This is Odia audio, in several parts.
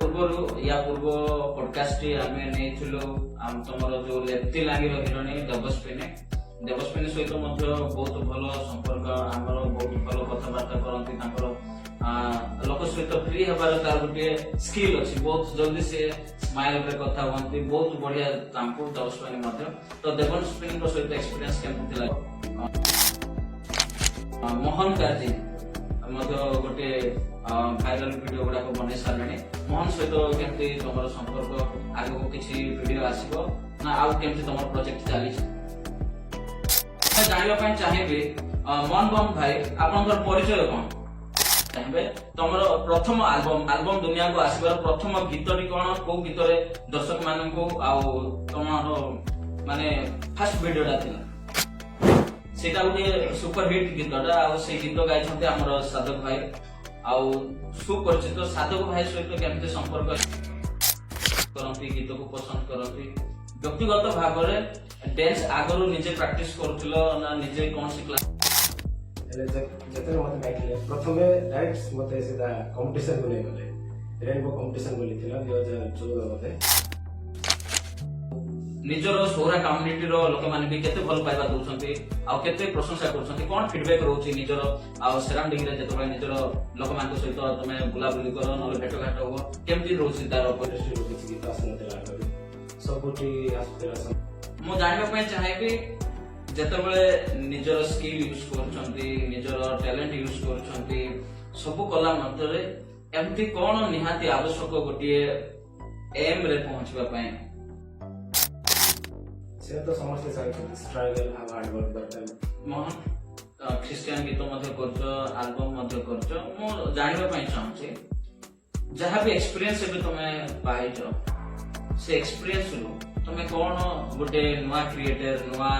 ପୂର୍ବ ପଡକାଷ୍ଟ ଆମେ ନେଇଥିଲୁ ତମର ଯୋଉ ଲେପ୍ତି ଲାଗିର ହିରୋଇନ ଦେବସ୍ପିନୀ ସହିତ ମଧ୍ୟ ବହୁତ ଭଲ ସମ୍ପର୍କ, ଆମର ବହୁତ ଭଲ କଥାବାର୍ତ୍ତା କରନ୍ତି। ତାଙ୍କର ଲୋକ ସହିତ ଫ୍ରି ହେବାର ତାର ଗୋଟିଏ ସ୍କିଲ୍ ଅଛି, ବହୁତ ଜଲ୍ଦି ସେ ସ୍ମାଇଲ ରେ କଥା ହୁଅନ୍ତି, ବହୁତ ବଢିଆ ତାଙ୍କୁ ଦେବସ୍ପିନୀ ମଧ୍ୟ। ତ ଦେବସ୍ପିନୀଙ୍କ ସହିତ ଏକ୍ସପିରିଏନ୍ସ କେମିତି ଥିଲା? ମୋହନ କାର୍ଜି ମଧ୍ୟ ଗୋଟେ ଭାଇରାଲ ଭିଡିଓ ଗୁଡାକ ବନେଇ ସାରିଲେଣି। ମୋହନ ସହିତ କେମିତି ତମର ସମ୍ପର୍କ, ଆଗକୁ କିଛି ଭିଡିଓ ଆସିବ ନା ଆଉ କେମିତି ତମର ପ୍ରୋଜେକ୍ଟ ଚାଲିଛି? ଜାଣିବା ପାଇଁ ଚାହିଁବି ମୋହନ ବମ ଭାଇ ଆପଣଙ୍କର ପରିଚୟ କଣ? ଚାହିଁବେ ତମର ପ୍ରଥମ ଆଲବମ ଦୁନିଆକୁ ଆସିବାର ପ୍ରଥମ ଗୀତଟି କଣ? କୋଉ ଗୀତରେ ଦର୍ଶକ ମାନଙ୍କୁ ଆଉ ତମର ମାନେ ଫାର୍ଷ୍ଟ ଭିଡିଓଟା ଥିଲା? ସେଇଟା ଗୋଟେ ସୁପର ହିଟ୍ ଗୀତଟା, ଆଉ ସେଇ ଗୀତ ଗାଇଛନ୍ତି ଆମର ସାଧକ ଭାଇ। ଆଉ ସୁପରିଚିତ ସାଧକ ଭାଇ ସହିତ କେମିତି ସମ୍ପର୍କ କରନ୍ତି, ଗୀତକୁ ପସନ୍ଦ କରନ୍ତି? ବ୍ୟକ୍ତିଗତ ଭାବରେ ଡ୍ୟାନ୍ସ ଆଗରୁ ନିଜେ ପ୍ରାକ୍ଟିସ କରୁଥିଲ ନା ନିଜେ କୌଣସି କ୍ଲାସ? ଯେତେବେଳେ ମତେ ଡାକିଲେ ପ୍ରଥମେ ଡାଇରେକ୍ଟ ମତେ ସିଧା କମ୍ପିଟିସନ କୁ ନେଇଗଲେ। ରେନବୋ କମ୍ପିଟିସନ ବୋଲି ଥିଲା 2014 ମତେ। ନିଜର ସୌରା କମ୍ୟୁନିଟିର ଲୋକମାନେ ବି କେତେ ଭଲ ପାଇବା ଦଉଛନ୍ତି ଆଉ କେତେ ପ୍ରଶଂସା କରୁଛନ୍ତି, କଣ ଫିଡବ୍ୟାକ୍ ରହୁଛି ନିଜର ଆଉ ସରାଉଣ୍ଡିଂ ରେ ଯେତେବେଳେ ନିଜର ଲୋକମାନଙ୍କ ସହିତ ତମେ ବୁଲାବୁଲି କର ନହେଲେ ଭେଟଘାଟ ହବ, କେମିତି ରହୁଛି ତାର? ଇଣ୍ଡଷ୍ଟ୍ରିରୁ କିଛି ଗୀତ ଆସୁନଥିଲା ଆଗରୁ, ସବୁଠି ଆସୁଥିଲା। ମୁଁ ଜାଣିବା ପାଇଁ ଚାହିଁବି ଯେତେବେଳେ ନିଜର ସ୍କିଲ୍ ୟୁଜ କରୁଛନ୍ତି, ନିଜର ଟ୍ୟାଲେଣ୍ଟ ୟୁଜ କରୁଛନ୍ତି, ସବୁ କଲା ମଧ୍ୟରେ ଏମିତି କଣ ନିହାତି ଆବଶ୍ୟକ ଗୋଟିଏ ଏମ୍ ରେ ପହଞ୍ଚିବା ପାଇଁ? ସେ ତ ସମସ୍ତେ ଚାହିଁଛନ୍ତି ଷ୍ଟ୍ରଗଲ ଆଉ ହାର୍ଡୱାର୍କ ଦରକାର। ମୋହନ ଖ୍ରୀଷ୍ଟିଆନ ଗୀତ ମଧ୍ୟ କରୁଛ, ଆଲବମ ମଧ୍ୟ କରୁଛ। ମୁଁ ଜାଣିବା ପାଇଁ ଚାହୁଁଛି ଯାହାବି ଏକ୍ସପିରିଏନ୍ସ ଏବେ ତମେ ପାଇଛ, ସେ ଏକ୍ସପିରିଏନ୍ସ ରୁ ତମେ କଣ ଗୋଟେ ନୂଆ କ୍ରିଏଟର, ନୂଆ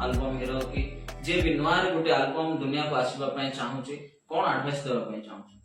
ଆଲବମ ହିରୋ କି ଯିଏ ବି ନୂଆରେ ଗୋଟେ ଆଲବମ ଦୁନିଆକୁ ଆସିବା ପାଇଁ ଚାହୁଁଛି, କଣ ଆଡଭାଇସ ଦେବା ପାଇଁ ଚାହୁଁଛି?